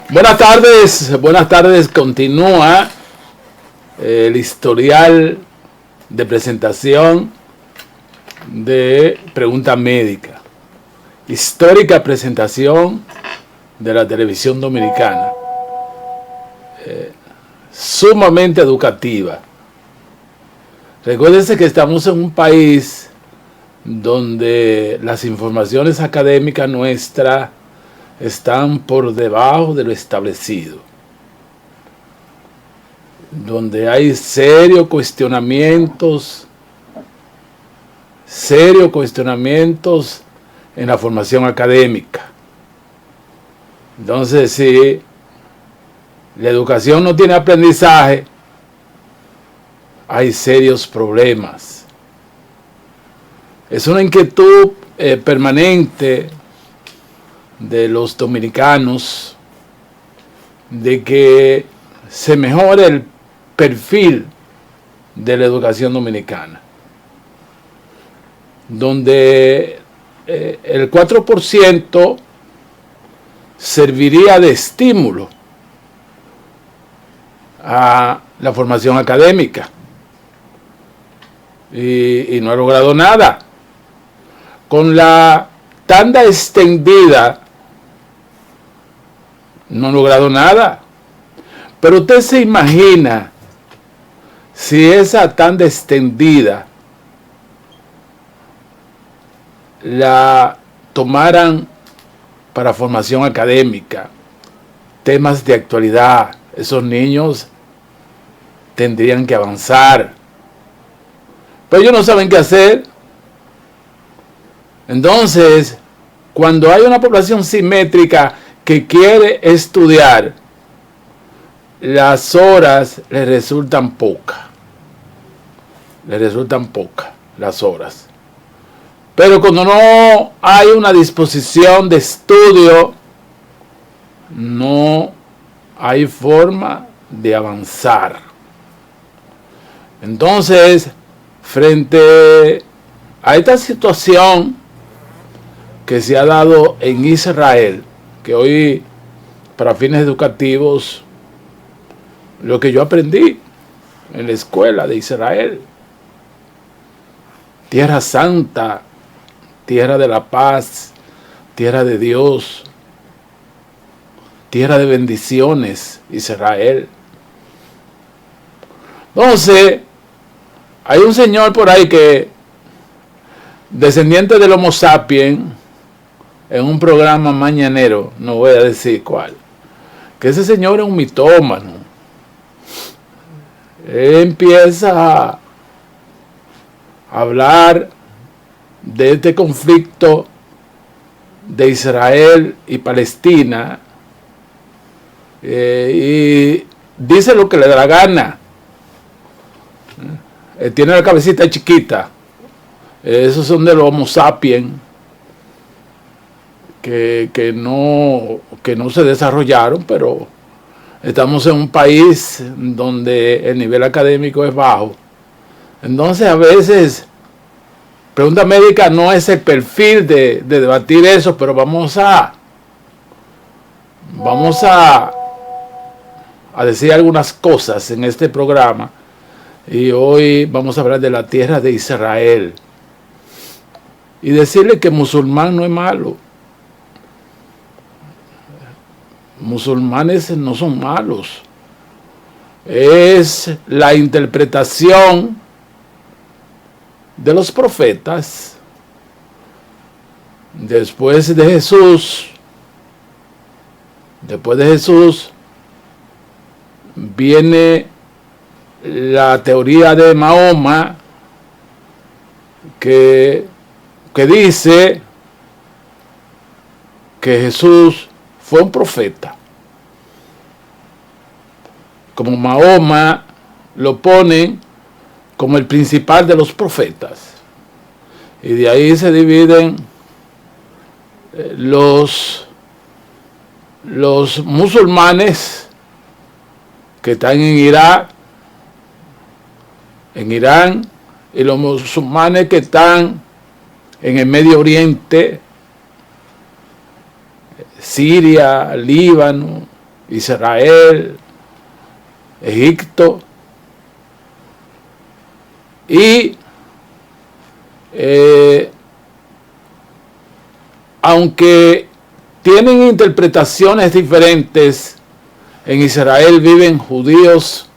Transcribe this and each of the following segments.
Buenas tardes. Continúa el historial de presentación de Pregunta Médica. Histórica presentación de la televisión dominicana. Sumamente educativa. Recuérdense que estamos en un país donde las informaciones académicas nuestras están por debajo de lo establecido, donde hay serios cuestionamientos en la formación académica. Entonces, si la educación no tiene aprendizaje, hay serios problemas. Es una inquietud permanente de los dominicanos de que se mejore el perfil de la educación dominicana, donde el 4% serviría de estímulo a la formación académica y no ha logrado nada. Con la tanda extendida no ha logrado nada. Pero usted se imagina si esa tanda extendida la tomaran para formación académica, temas de actualidad, esos niños tendrían que avanzar. Pero ellos no saben qué hacer. Entonces, cuando hay una población simétrica que quiere estudiar, las horas le resultan pocas. Las horas. Pero cuando no hay una disposición de estudio, no hay forma de avanzar. Entonces, frente a esta situación que se ha dado en Israel, que hoy, para fines educativos, lo que yo aprendí en la escuela de Israel, tierra santa, tierra de la paz, tierra de Dios, tierra de bendiciones, Israel. Entonces, hay un señor por ahí que, descendiente del Homo sapiens, en un programa mañanero, no voy a decir cuál, que ese señor es un mitómano. Él empieza a hablar de este conflicto de Israel y Palestina y dice lo que le da la gana. Tiene la cabecita chiquita. Esos son de los Homo sapiens que no se desarrollaron, pero estamos en un país donde el nivel académico es bajo. Entonces, a veces, Pregunta Médica no es el perfil de debatir eso, pero vamos a decir algunas cosas en este programa. Y hoy vamos a hablar de la tierra de Israel y decirle que musulmán no es malo. Musulmanes no son malos. Es la interpretación de los profetas. Después de Jesús viene la teoría de Mahoma que dice que Jesús fue un profeta. Como Mahoma lo ponen como el principal de los profetas. Y de ahí se dividen los musulmanes que están en Irak, en Irán, y los musulmanes que están en el Medio Oriente, Siria, Líbano, Israel, Egipto, y aunque tienen interpretaciones diferentes, en Israel viven judíos,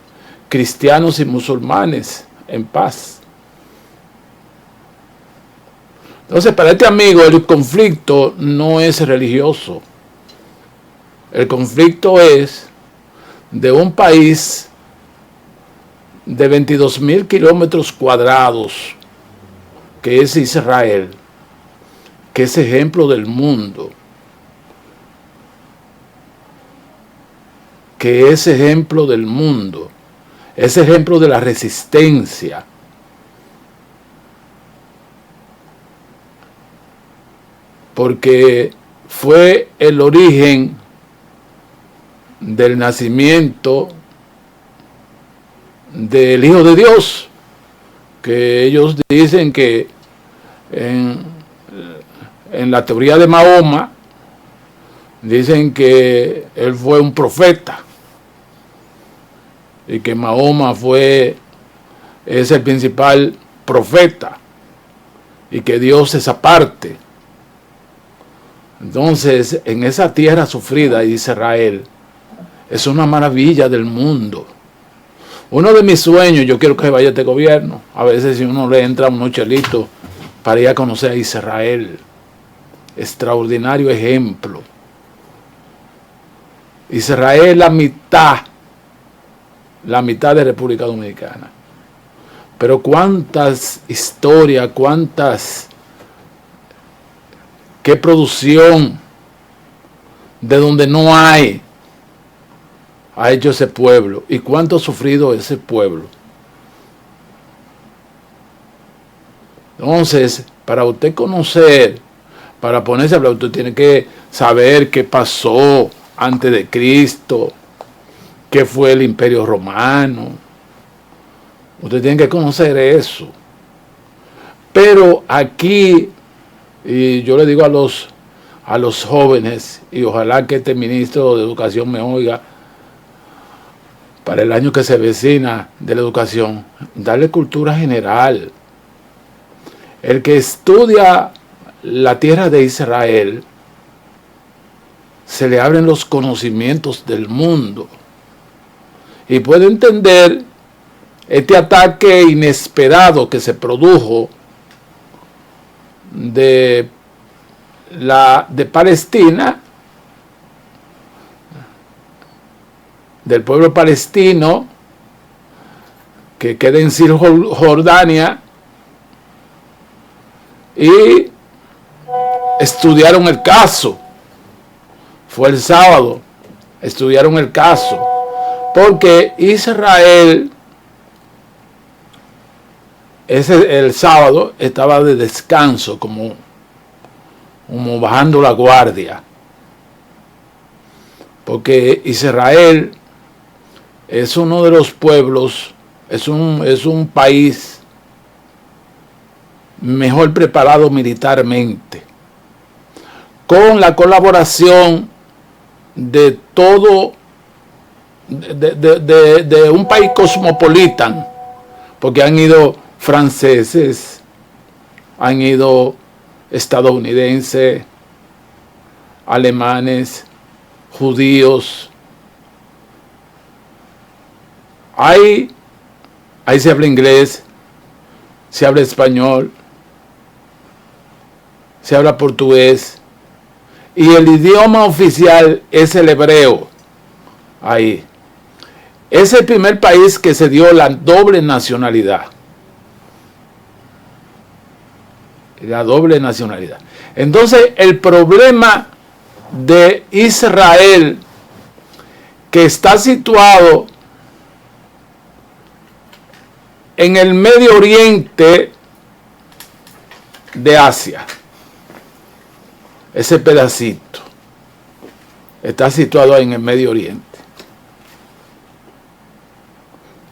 cristianos y musulmanes en paz. Entonces, para este amigo, el conflicto no es religioso. El conflicto es de un país de 22.000 kilómetros cuadrados, que es Israel, que es ejemplo del mundo, que es ejemplo del mundo, es ejemplo de la resistencia. Porque fue el origen del nacimiento del Hijo de Dios, que ellos dicen que en la teoría de Mahoma, dicen que él fue un profeta y que Mahoma es el principal profeta y que Dios es aparte. Entonces, en esa tierra sufrida, Israel, es una maravilla del mundo. Uno de mis sueños, yo quiero que vaya este gobierno. A veces si uno le entra unos chelitos para ir a conocer a Israel. Extraordinario ejemplo. Israel la mitad de República Dominicana. Pero cuántas historias, qué producción de donde no hay ha hecho ese pueblo, y cuánto ha sufrido ese pueblo. Entonces, para usted conocer, para ponerse a hablar, usted tiene que saber qué pasó antes de Cristo, qué fue el Imperio Romano. Usted tiene que conocer eso. Pero aquí, y yo le digo a los jóvenes, y ojalá que este ministro de Educación me oiga, para el año que se avecina de la educación, darle cultura general. El que estudia la tierra de Israel, se le abren los conocimientos del mundo y puede entender este ataque inesperado que se produjo de Palestina, del pueblo palestino que queda en Cisjordania, y estudiaron el caso. Fue el sábado, estudiaron el caso, porque Israel el sábado estaba de descanso, como bajando la guardia, porque Israel es uno de los pueblos, es un país mejor preparado militarmente, con la colaboración de todo, de un país cosmopolita, porque han ido franceses, han ido estadounidenses, alemanes, judíos. Ahí se habla inglés, se habla español, se habla portugués, y el idioma oficial es el hebreo. Ahí. Es el primer país que se dio la doble nacionalidad. La doble nacionalidad. Entonces, el problema de Israel, que está situado en el Medio Oriente de Asia, ese pedacito está situado en el Medio Oriente.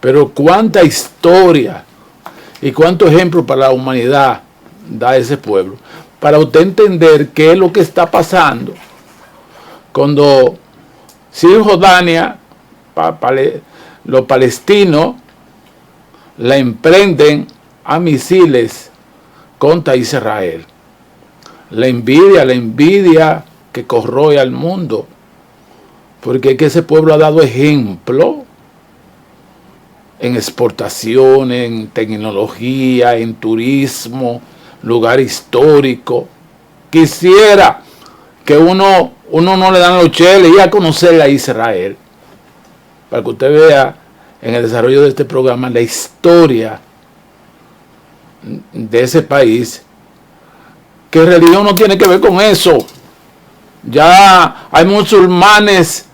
Pero cuánta historia y cuánto ejemplo para la humanidad da ese pueblo, para usted entender qué es lo que está pasando. Cuando Cisjordania, los palestinos la emprenden a misiles contra Israel. La envidia que corroe al mundo, porque es que ese pueblo ha dado ejemplo en exportación, en tecnología, en turismo, lugar histórico. Quisiera que uno no le dan los cheles y a conocerle a Israel, para que usted vea en el desarrollo de este programa la historia de ese país, que religión no tiene que ver con eso. Ya hay musulmanes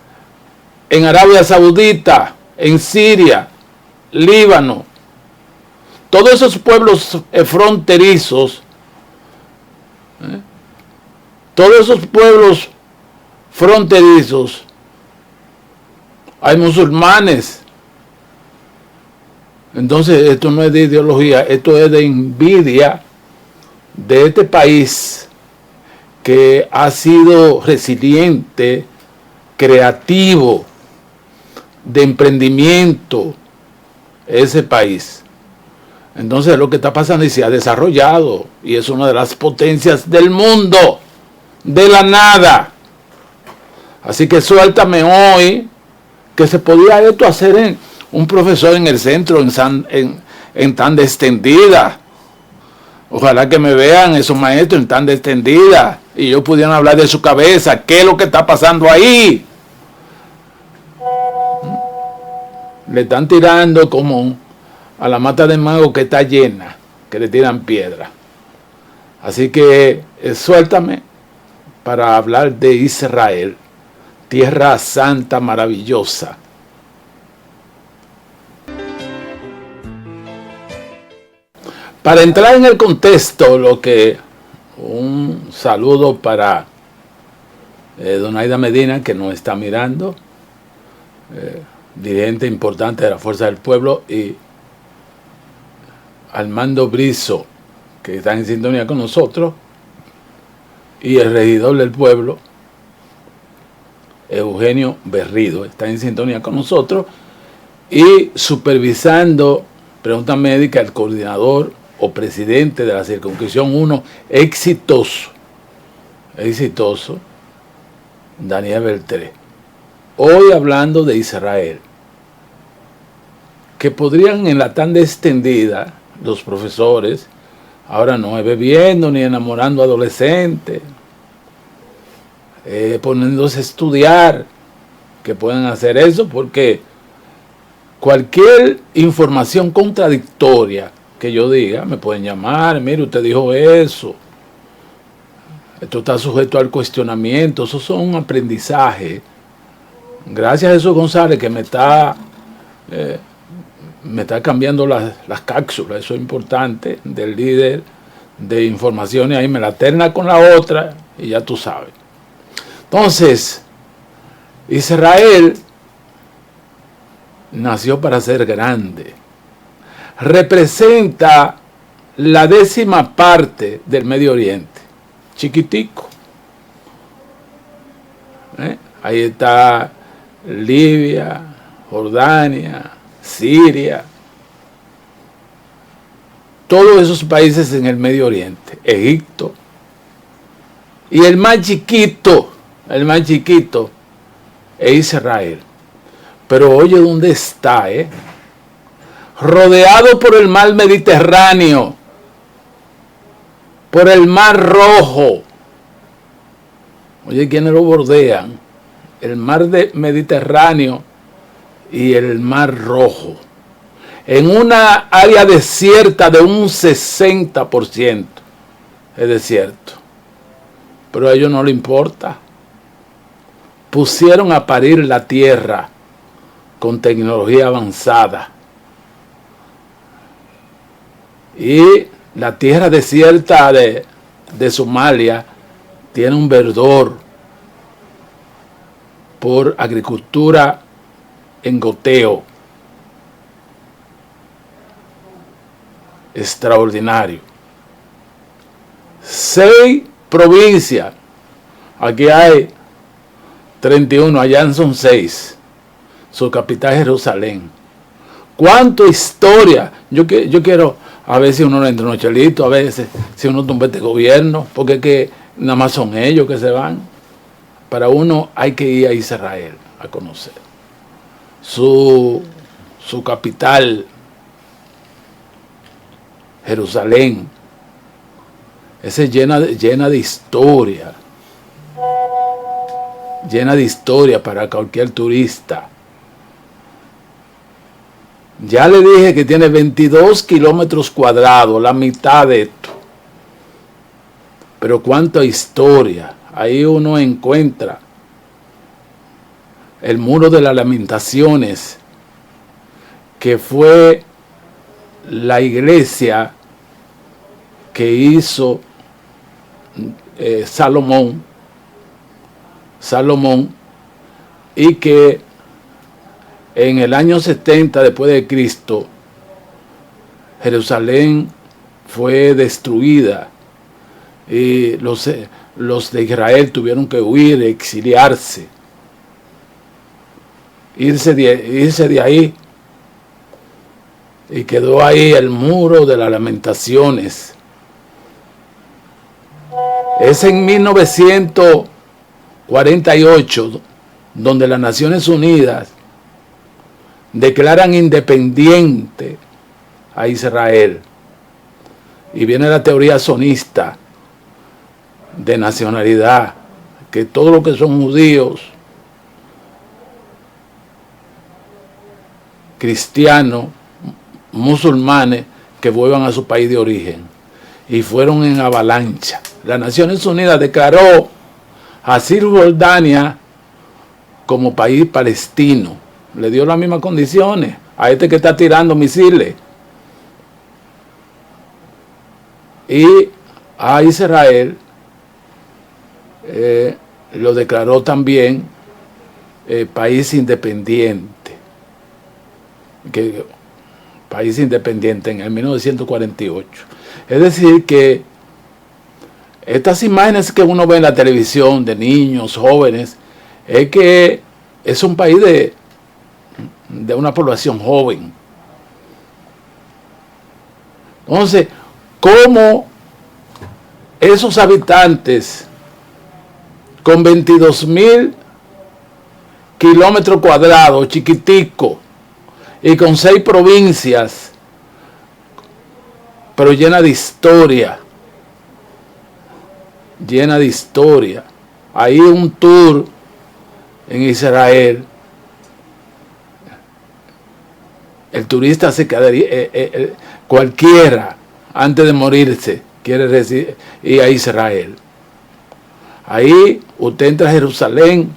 en Arabia Saudita, en Siria, Líbano, todos esos pueblos fronterizos, hay musulmanes. Entonces esto no es de ideología, esto es de envidia de este país que ha sido resiliente, creativo, de emprendimiento, ese país. Entonces lo que está pasando es que se ha desarrollado y es una de las potencias del mundo, de la nada. Así que suéltame hoy que se podía esto hacer en un profesor en el centro, en tanda extendida. Ojalá que me vean esos maestros en tanda extendida y ellos pudieran hablar de su cabeza, qué es lo que está pasando ahí. Le están tirando como a la mata de mango que está llena, que le tiran piedra. Así que suéltame para hablar de Israel, tierra santa maravillosa. Para entrar en el contexto, un saludo para Donaida Medina, que nos está mirando, dirigente importante de la Fuerza del Pueblo, y Armando Brizo, que está en sintonía con nosotros, y el regidor del pueblo, Eugenio Berrido, está en sintonía con nosotros, y supervisando pregunta médica el coordinador o presidente de la circunscripción 1, exitoso, Daniel Beltré. Hoy hablando de Israel, que podrían en la tanda extendida, los profesores, ahora no es bebiendo ni enamorando adolescentes, poniéndose a estudiar, que puedan hacer eso, porque cualquier información contradictoria que yo diga, me pueden llamar, mire, usted dijo eso, esto está sujeto al cuestionamiento, eso son un aprendizaje. Gracias a Jesús González que me está cambiando las cápsulas, eso es importante, del líder de información, y ahí me la terna con la otra y ya tú sabes. Entonces, Israel nació para ser grande. Representa la 10ª parte del Medio Oriente. Chiquitico. Ahí está Libia, Jordania, Siria. Todos esos países en el Medio Oriente. Egipto. Y el más chiquito es Israel. Pero oye dónde está, rodeado por el mar Mediterráneo, por el mar Rojo. Oye, ¿quiénes lo bordean? El mar Mediterráneo y el mar Rojo. En una área desierta de un 60% es desierto. Pero a ellos no les importa. Pusieron a parir la tierra con tecnología avanzada. Y la tierra desierta de Somalia tiene un verdor por agricultura en goteo extraordinario. 6 provincias. Aquí hay 31, allá son 6. Su capital es Jerusalén. ¿Cuánta historia? Yo quiero, a ver si uno le entra unos chelitos, a veces si uno tumba este gobierno, porque es que nada más son ellos que se van. Para uno hay que ir a Israel a conocer su capital, Jerusalén. Esa es llena de historia. Llena de historia para cualquier turista. Ya le dije que tiene 22 kilómetros cuadrados, la mitad de esto. Pero cuánta historia. Ahí uno encuentra el Muro de las Lamentaciones, que fue la iglesia que hizo Salomón, y que en el año 70 después de Cristo, Jerusalén fue destruida y los de Israel tuvieron que huir, exiliarse, irse de ahí, y quedó ahí el Muro de las Lamentaciones. Es en 1948 donde las Naciones Unidas declaran independiente a Israel, y viene la teoría sionista de nacionalidad, que todos los que son judíos, cristianos, musulmanes, que vuelvan a su país de origen, y fueron en avalancha. Las Naciones Unidas declaró a Cisjordania como país palestino, le dio las mismas condiciones a este que está tirando misiles, y a Israel lo declaró también país independiente, en el 1948. Es decir que estas imágenes que uno ve en la televisión de niños, jóvenes, es que es un país de una población joven. Entonces, ¿cómo esos habitantes con 22,000 kilómetros cuadrados, chiquitico, y con 6 provincias, pero llena de historia, Hay un tour en Israel. El turista se quedaría, cualquiera, antes de morirse, quiere ir a Israel. Ahí usted entra a Jerusalén,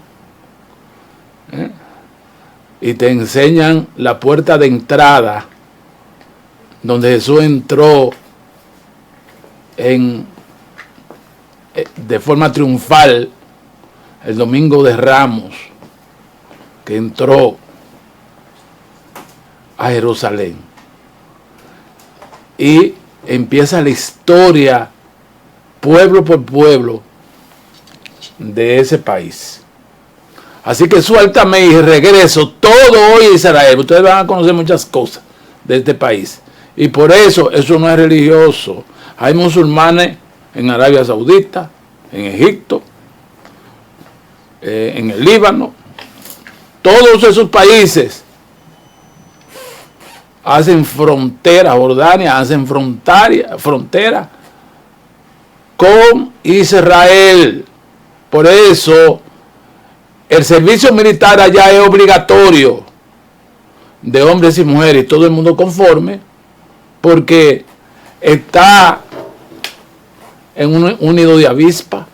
y te enseñan la puerta de entrada, donde Jesús entró de forma triunfal el domingo de Ramos, que entró a Jerusalén. Y empieza la historia, pueblo por pueblo, de ese país. Así que suéltame y regreso todo hoy a Israel. Ustedes van a conocer muchas cosas de este país. Y por eso no es religioso. Hay musulmanes en Arabia Saudita, en Egipto, en el Líbano. Todos esos países hacen frontera, Jordania hacen frontera con Israel. Por eso el servicio militar allá es obligatorio, de hombres y mujeres, y todo el mundo conforme, porque está en un nido de avispa.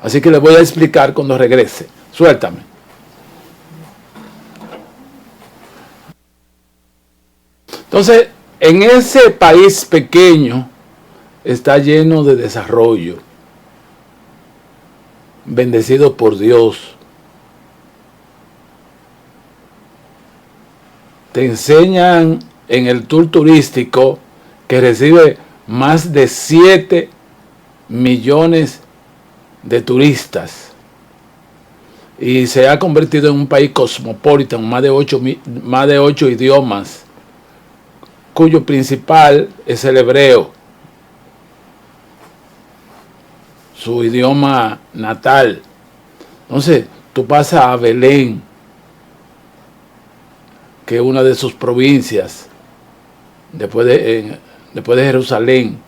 Así que les voy a explicar cuando regrese. Suéltame. Entonces, en ese país pequeño está lleno de desarrollo, bendecido por Dios. Te enseñan en el tour turístico que recibe más de 7 millones de turistas y se ha convertido en un país cosmopolita, con más de 8 idiomas, cuyo principal es el hebreo, su idioma natal. Entonces, tú pasas a Belén, que es una de sus provincias, después de Jerusalén,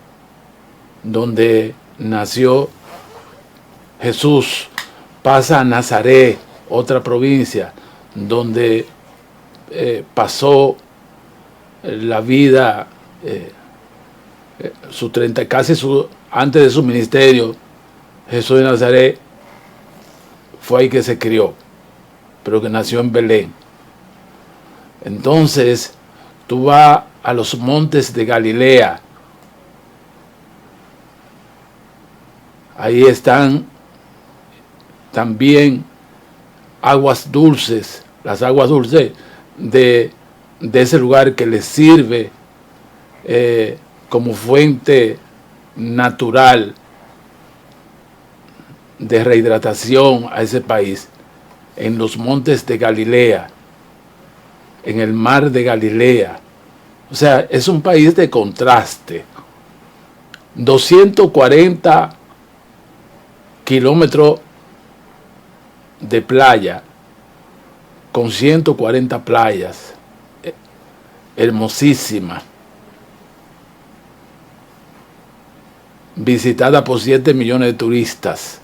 donde nació Jesús. Pasa a Nazaret, otra provincia, donde pasó la vida, antes de su ministerio. Jesús de Nazaret fue ahí que se crió, pero que nació en Belén. Entonces, tú vas a los montes de Galilea. Ahí están también aguas dulces, las aguas dulces de ese lugar que les sirve como fuente natural de rehidratación a ese país, en los montes de Galilea, en el mar de Galilea. O sea, es un país de contraste. 240 kilómetros de playa, con 140 playas, hermosísima, visitada por 7 millones de turistas.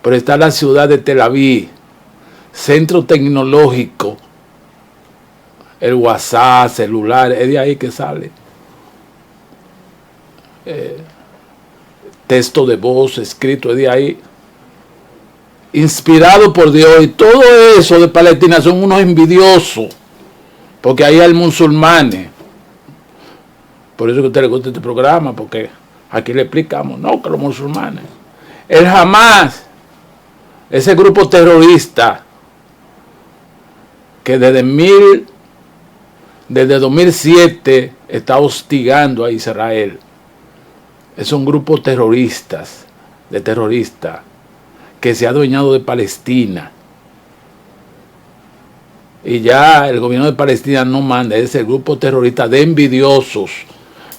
Pero está la ciudad de Tel Aviv, centro tecnológico, el WhatsApp, celular, es de ahí que sale. Texto de voz, escrito, es de ahí. Inspirado por Dios. Y todo eso de Palestina son unos envidiosos, porque ahí hay musulmanes. Por eso que a usted le gusta este programa, porque aquí le explicamos, no, que los musulmanes. El Hamas, ese grupo terrorista que desde 2007 está hostigando a Israel. Es un grupo de terroristas que se ha adueñado de Palestina. Y ya el gobierno de Palestina no manda, es el grupo terrorista de envidiosos.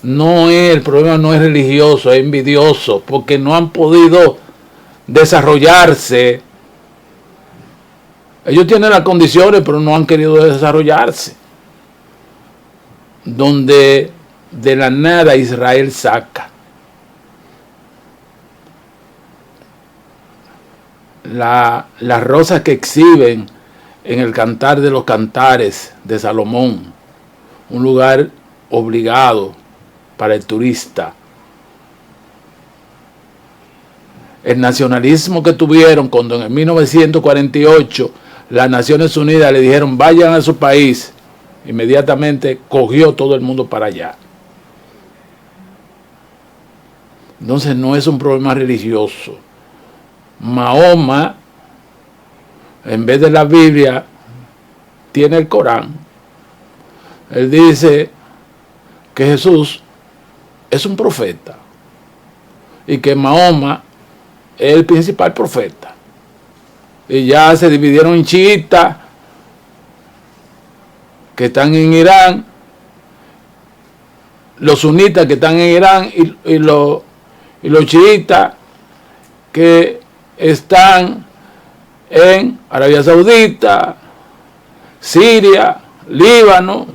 El problema no es religioso, es envidioso, porque no han podido desarrollarse. Ellos tienen las condiciones, pero no han querido desarrollarse. Donde de la nada Israel saca las rosas que exhiben en el Cantar de los Cantares de Salomón, un lugar obligado para el turista. El nacionalismo que tuvieron cuando en 1948 las Naciones Unidas le dijeron vayan a su país, inmediatamente cogió todo el mundo para allá. Entonces no es un problema religioso. Mahoma, en vez de la Biblia, tiene el Corán. Él dice que Jesús es un profeta y que Mahoma es el principal profeta. Y ya se dividieron en chiitas que están en Irán, los sunitas que están en Irán y los chiitas que están en Arabia Saudita, Siria, Líbano.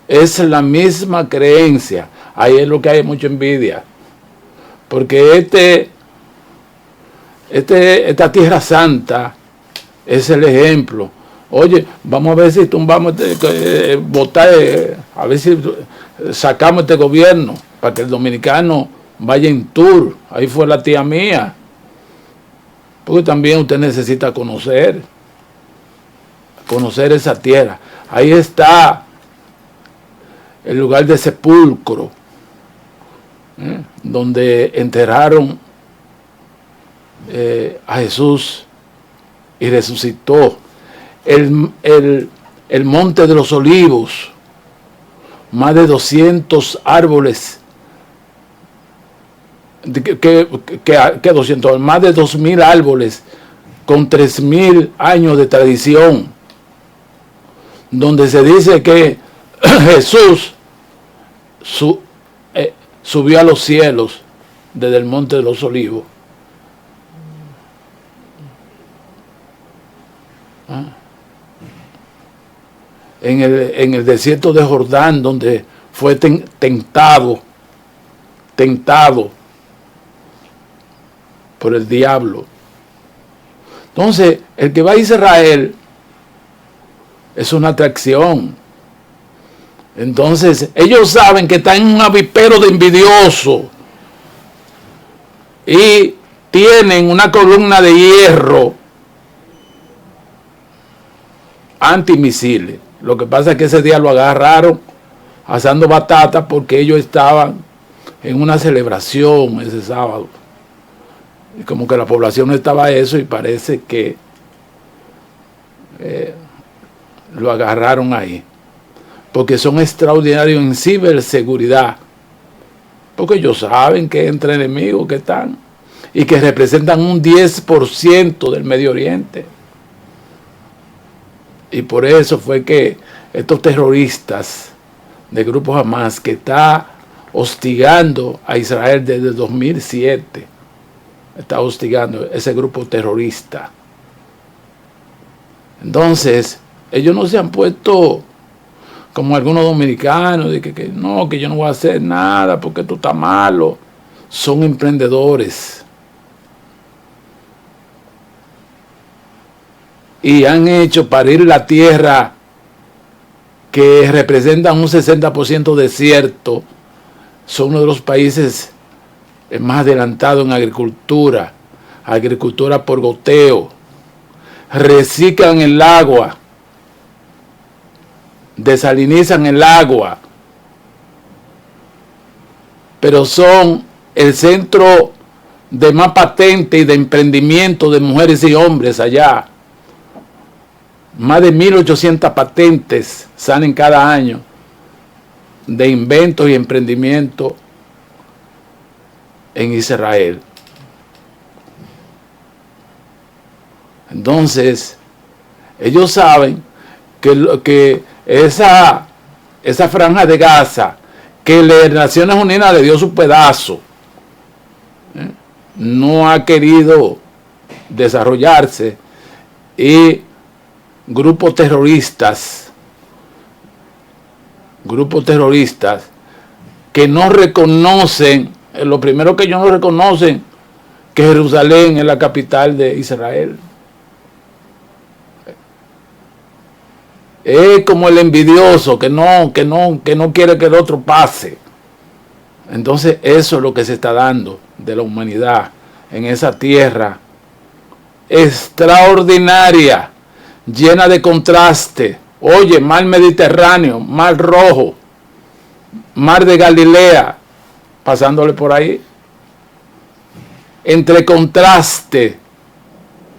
Es la misma creencia. Ahí es lo que hay mucha envidia, porque esta Tierra Santa es el ejemplo. Oye, vamos a ver si tumbamos votar, a ver si sacamos este gobierno para que el dominicano vaya en tour. Ahí fue la tía mía, porque también usted necesita conocer esa tierra. Ahí está el lugar de sepulcro, donde enterraron a Jesús y resucitó. El Monte de los Olivos, más de 200 árboles, que 200, más de 2000 árboles con 3000 años de tradición, donde se dice que Jesús subió a los cielos desde el Monte de los Olivos. En el desierto de Jordán, donde fue tentado por el diablo. Entonces, el que va a Israel es una atracción. Entonces, ellos saben que están en un avispero de envidiosos y tienen una columna de hierro antimisiles. Lo que pasa es que ese día lo agarraron asando batata porque ellos estaban en una celebración ese sábado. Y como que la población no estaba a eso y parece que lo agarraron ahí. Porque son extraordinarios en ciberseguridad. Porque ellos saben que entre enemigos que están y que representan un 10% del Medio Oriente. Y por eso fue que estos terroristas de grupos Hamas, que está hostigando a Israel desde 2007, está hostigando ese grupo terrorista. Entonces, ellos no se han puesto como algunos dominicanos, de que no, que yo no voy a hacer nada porque esto está malo. Son emprendedores. Y han hecho parir la tierra que representa un 60% desierto. Son uno de los países más adelantados en agricultura por goteo. Reciclan el agua, desalinizan el agua, pero son el centro de más patente y de emprendimiento de mujeres y hombres allá. Más de 1800 patentes salen cada año de inventos y emprendimiento en Israel. Entonces, ellos saben que esa franja de Gaza, que las Naciones Unidas le dio su pedazo, no ha querido desarrollarse, y grupos terroristas que no reconocen, lo primero que ellos no reconocen, que Jerusalén es la capital de Israel. Es como el envidioso que no quiere que el otro pase. Entonces eso es lo que se está dando de la humanidad en esa tierra extraordinaria, llena de contraste. Oye, mar Mediterráneo, mar Rojo, mar de Galilea, pasándole por ahí. Entre contraste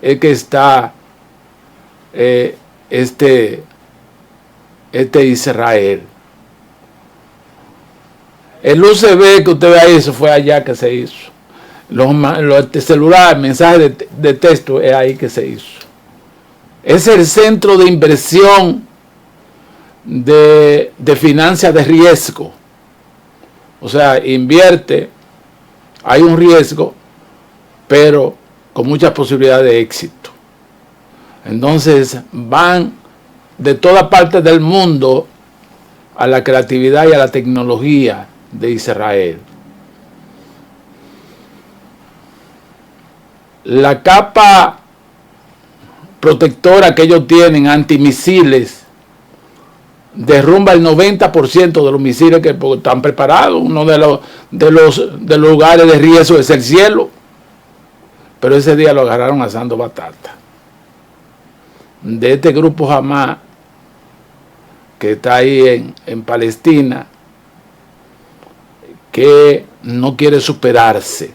es que está este Israel. El UCB que usted ve ahí, eso fue allá que se hizo. Los celulares, mensajes de texto, es ahí que se hizo. Es el centro de inversión de finanzas de riesgo. O sea, invierte, hay un riesgo, pero con muchas posibilidades de éxito. Entonces van de todas partes del mundo a la creatividad y a la tecnología de Israel. La capa protectora que ellos tienen antimisiles derrumba el 90% de los misiles que están preparados. Uno de los lugares de riesgo es el cielo, pero ese día lo agarraron asando batata. De este grupo Hamas que está ahí en Palestina, que no quiere superarse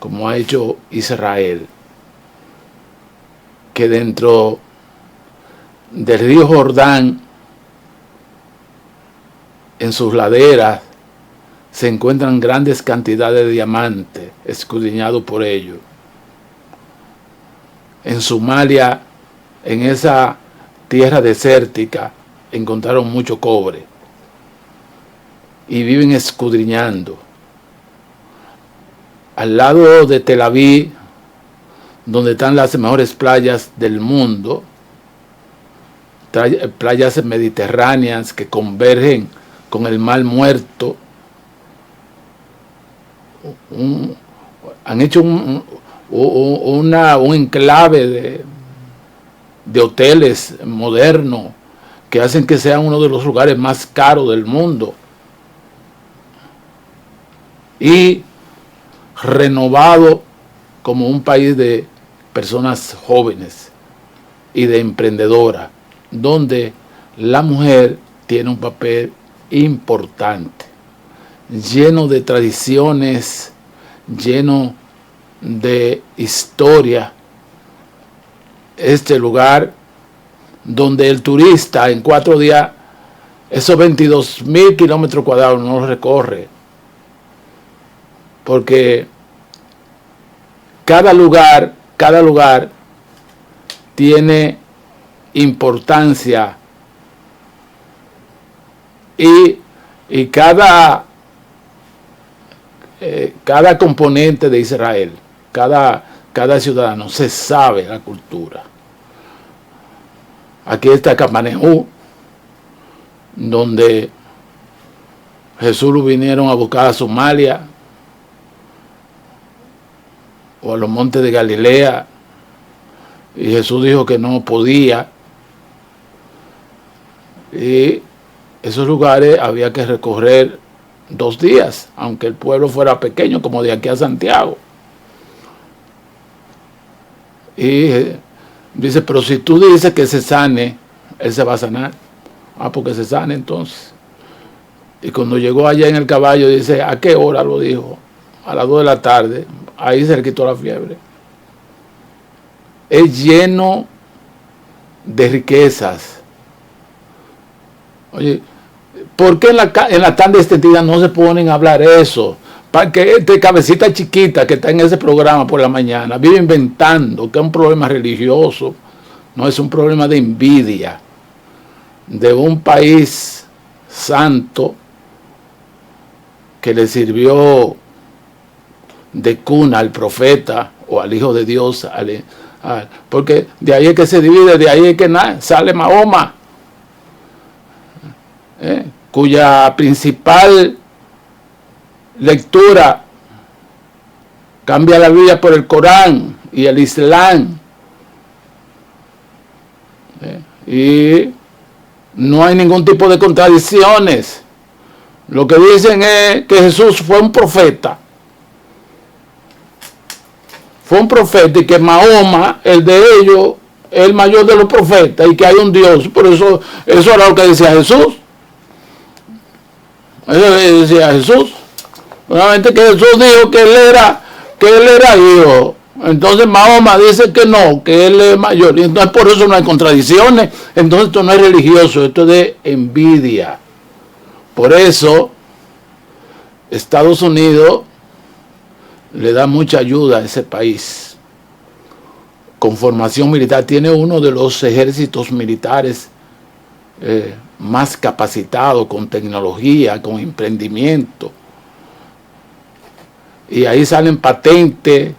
como ha hecho Israel, que dentro del río Jordán, en sus laderas, se encuentran grandes cantidades de diamantes escudriñados por ellos. en Somalia, en esa tierra desértica, encontraron mucho cobre y viven escudriñando. Al lado de Tel Aviv, donde están las mejores playas del mundo, playas mediterráneas que convergen con el Mar Muerto, han hecho un enclave de hoteles modernos que hacen que sea uno de los lugares más caros del mundo y renovado como un país de personas jóvenes y de emprendedoras, donde la mujer tiene un papel importante, lleno de tradiciones, lleno de historia. Este lugar donde el turista en 4 días, esos 22,000 kilómetros cuadrados no los recorre, porque cada lugar tiene importancia y cada componente de Israel, cada ciudadano se sabe la cultura. Aquí está Capanejú, donde Jesús lo vinieron a buscar a Somalia o a los montes de Galilea, y Jesús dijo que no podía, y esos lugares había que recorrer 2 días, aunque el pueblo fuera pequeño, como de aquí a Santiago. Y dice, pero si tú dices que se sane, él se va a sanar. Porque se sane entonces. Y cuando llegó allá en el caballo, dice, ¿a qué hora? Lo dijo, a las 2 de la tarde. Ahí se le quitó la fiebre. Es lleno de riquezas. Oye, ¿por qué en la tarde extendida no se ponen a hablar eso? Para que este cabecita chiquita que está en ese programa por la mañana vive inventando que es un problema religioso, no es un problema de envidia de un país santo que le sirvió de cuna al profeta o al Hijo de Dios, porque de ahí es que se divide, de ahí es que sale Mahoma, cuya principal lectura cambia la Biblia por el Corán y el Islam, y no hay ningún tipo de contradicciones. Lo que dicen es que Jesús fue un profeta, y que Mahoma, el de ellos, es el mayor de los profetas, y que hay un Dios. Por eso era lo que decía Jesús. Eso decía Jesús. Solamente que Jesús dijo que él era hijo. Entonces Mahoma dice que no, que él es mayor. Y entonces por eso no hay contradicciones. Entonces esto no es religioso, esto es de envidia. Por eso Estados Unidos le da mucha ayuda a ese país. Con formación militar, tiene uno de los ejércitos militares más capacitados, con tecnología, con emprendimiento. Y ahí salen patentes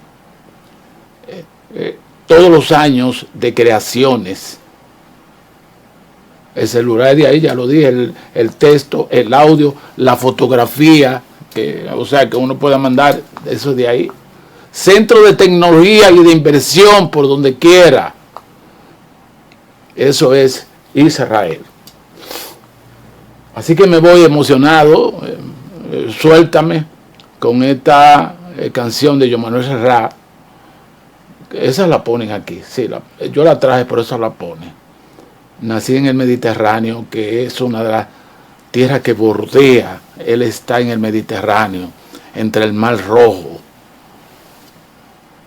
todos los años de creaciones. El celular de ahí, ya lo dije, el texto, el audio, la fotografía, o sea que uno pueda mandar eso de ahí. Centro de tecnología y de inversión por donde quiera. Eso es Israel. Así que me voy emocionado. Suéltame con esta canción de Joan Manuel Serrat. Esa la ponen aquí. Sí, yo la traje, por eso la ponen. Nací en el Mediterráneo, que es una de las tierras que bordea. Él está en el Mediterráneo, entre el Mar Rojo,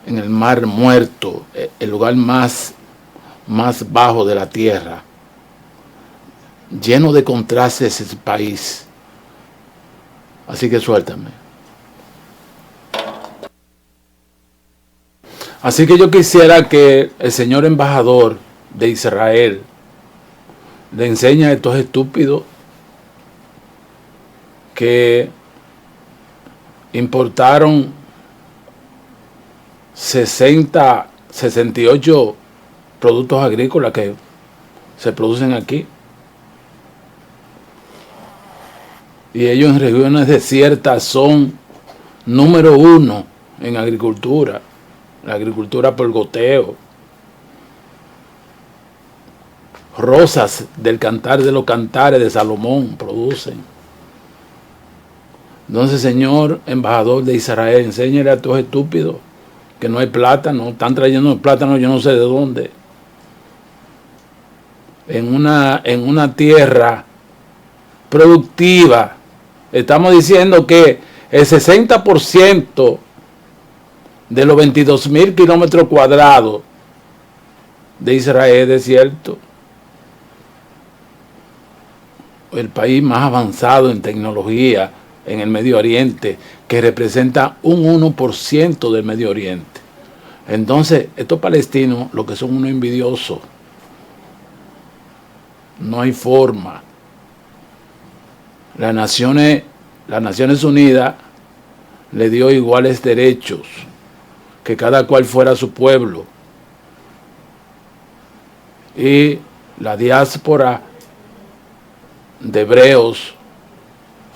en el Mar Muerto, el lugar más bajo de la tierra. Lleno de contrastes ese país. Así que suéltame. Así que yo quisiera que el señor embajador de Israel le enseñe a estos estúpidos que importaron 68 productos agrícolas que se producen aquí. Y ellos en regiones desiertas son número 1 en agricultura. La agricultura por goteo. Rosas del cantar de los cantares de Salomón producen. Entonces, señor embajador de Israel, enséñale a estos estúpidos que no hay plátano. Están trayendo plátano yo no sé de dónde. En una tierra productiva. Estamos diciendo que el 60% de los 22.000 kilómetros cuadrados de Israel es desierto. El país más avanzado en tecnología en el Medio Oriente, que representa un 1% del Medio Oriente. Entonces, estos palestinos, lo que son unos envidiosos, no hay forma. Las Naciones Unidas le dio iguales derechos, que cada cual fuera su pueblo. Y la diáspora de hebreos,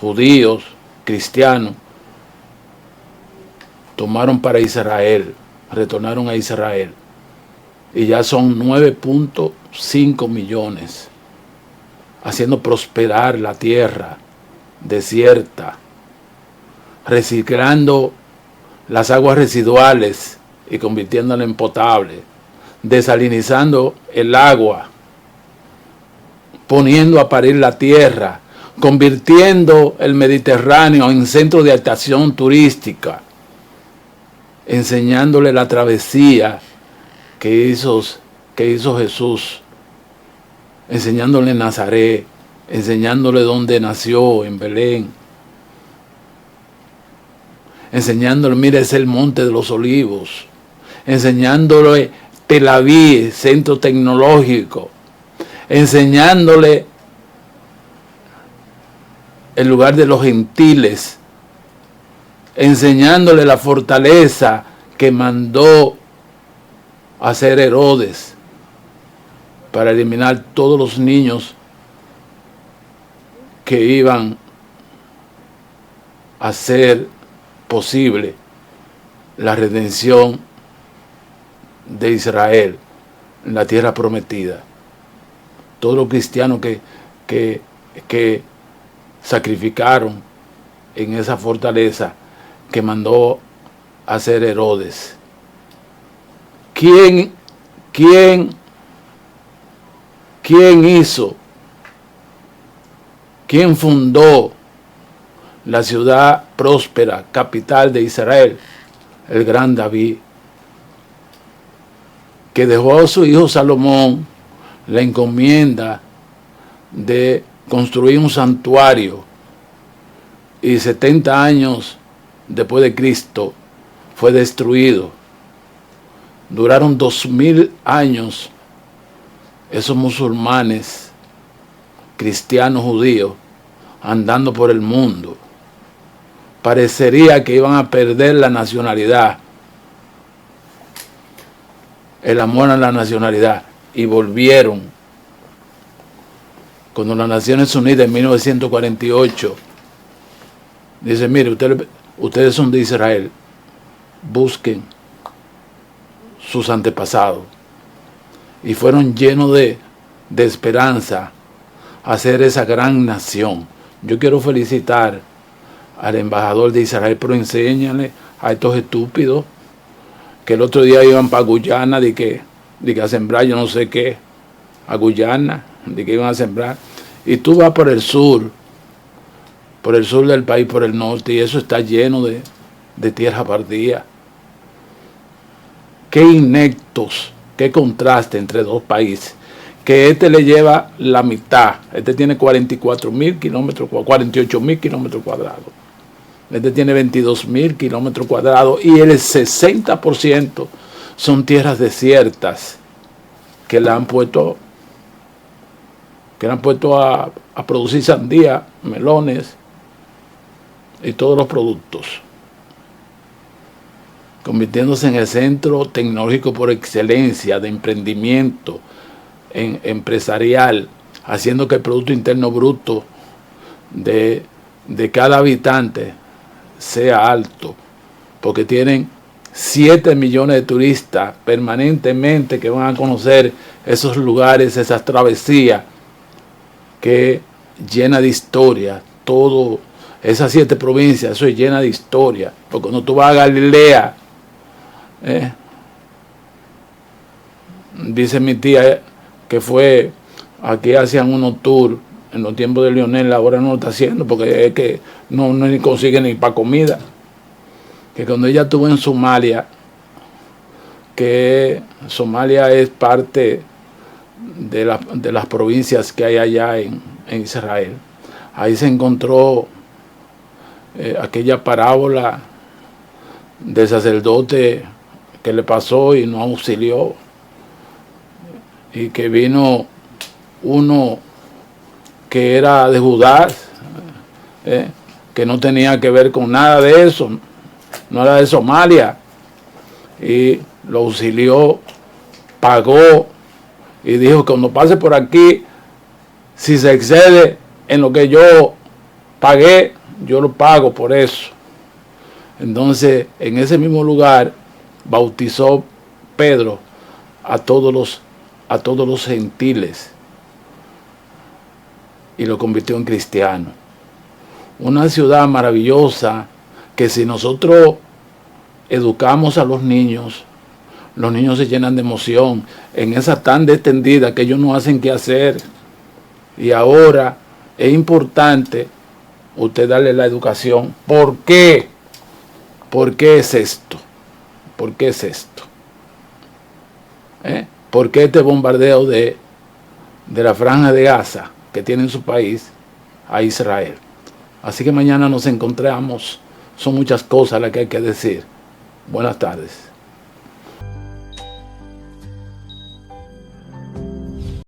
judíos, cristianos, tomaron para Israel, retornaron a Israel. Y ya son 9.5 millones, haciendo prosperar la tierra desierta, reciclando las aguas residuales y convirtiéndola en potable, desalinizando el agua, poniendo a parir la tierra, convirtiendo el Mediterráneo en centro de atracción turística, enseñándole la travesía que hizo Jesús, enseñándole Nazaret, enseñándole dónde nació, en Belén, enseñándole, mira, es el Monte de los Olivos, enseñándole Tel Aviv, centro tecnológico, enseñándole el lugar de los gentiles, enseñándole la fortaleza que mandó hacer Herodes para eliminar todos los niños que iban a hacer posible la redención de Israel en la tierra prometida. Todos los cristianos que sacrificaron en esa fortaleza que mandó hacer Herodes. ¿Quién hizo? ¿Quién fundó la ciudad próspera, capital de Israel? El gran David, que dejó a su hijo Salomón la encomienda de construir un santuario, y 70 años después de Cristo fue destruido. Duraron 2000 años esos musulmanes, cristianos, judíos, andando por el mundo. Parecería que iban a perder la nacionalidad, el amor a la nacionalidad, y volvieron. Cuando las Naciones Unidas en 1948 dice, mire, ustedes son de Israel, busquen sus antepasados, y fueron llenos de esperanza a ser esa gran nación. Yo quiero felicitar al embajador de Israel, pero enséñale a estos estúpidos que el otro día iban para Guyana de que a sembrar yo no sé qué, a Guyana, de que iban a sembrar, y tú vas por el sur del país, por el norte, y eso está lleno de tierra baldía. Qué ineptos, qué contraste entre dos países, que este le lleva la mitad, este tiene 44.000 kilómetros, 48.000 kilómetros cuadrados, este tiene 22.000 kilómetros cuadrados, y el 60% son tierras desiertas que la han puesto a producir sandía, melones y todos los productos, convirtiéndose en el centro tecnológico por excelencia de emprendimiento empresarial, haciendo que el Producto Interno Bruto de cada habitante sea alto, porque tienen 7 millones de turistas permanentemente que van a conocer esos lugares, esas travesías que llena de historia. Todo, esas 7 provincias, eso es llena de historia. Porque cuando tú vas a Galilea, dice mi tía que fue, aquí hacían unos tours en los tiempos de Lionel, ahora no lo está haciendo porque es que no ni consigue ni para comida. Que cuando ella estuvo en Somalia, que Somalia es parte de las provincias que hay allá en Israel, ahí se encontró aquella parábola del sacerdote que le pasó y no auxilió, y que vino uno que era de Judá, que no tenía que ver con nada de eso, no era de Somalia, y lo auxilió, pagó, y dijo: cuando pase por aquí, si se excede en lo que yo pagué, yo lo pago por eso. Entonces, en ese mismo lugar bautizó Pedro a todos los gentiles y lo convirtió en cristiano. Una ciudad maravillosa que si nosotros educamos a los niños se llenan de emoción en esa tan extendida que ellos no hacen qué hacer. Y ahora es importante usted darle la educación. ¿Por qué? ¿Por qué es esto? ¿Por qué es esto? ¿Por qué este bombardeo de la franja de Gaza que tiene en su país a Israel? Así que mañana nos encontramos. Son muchas cosas las que hay que decir. Buenas tardes.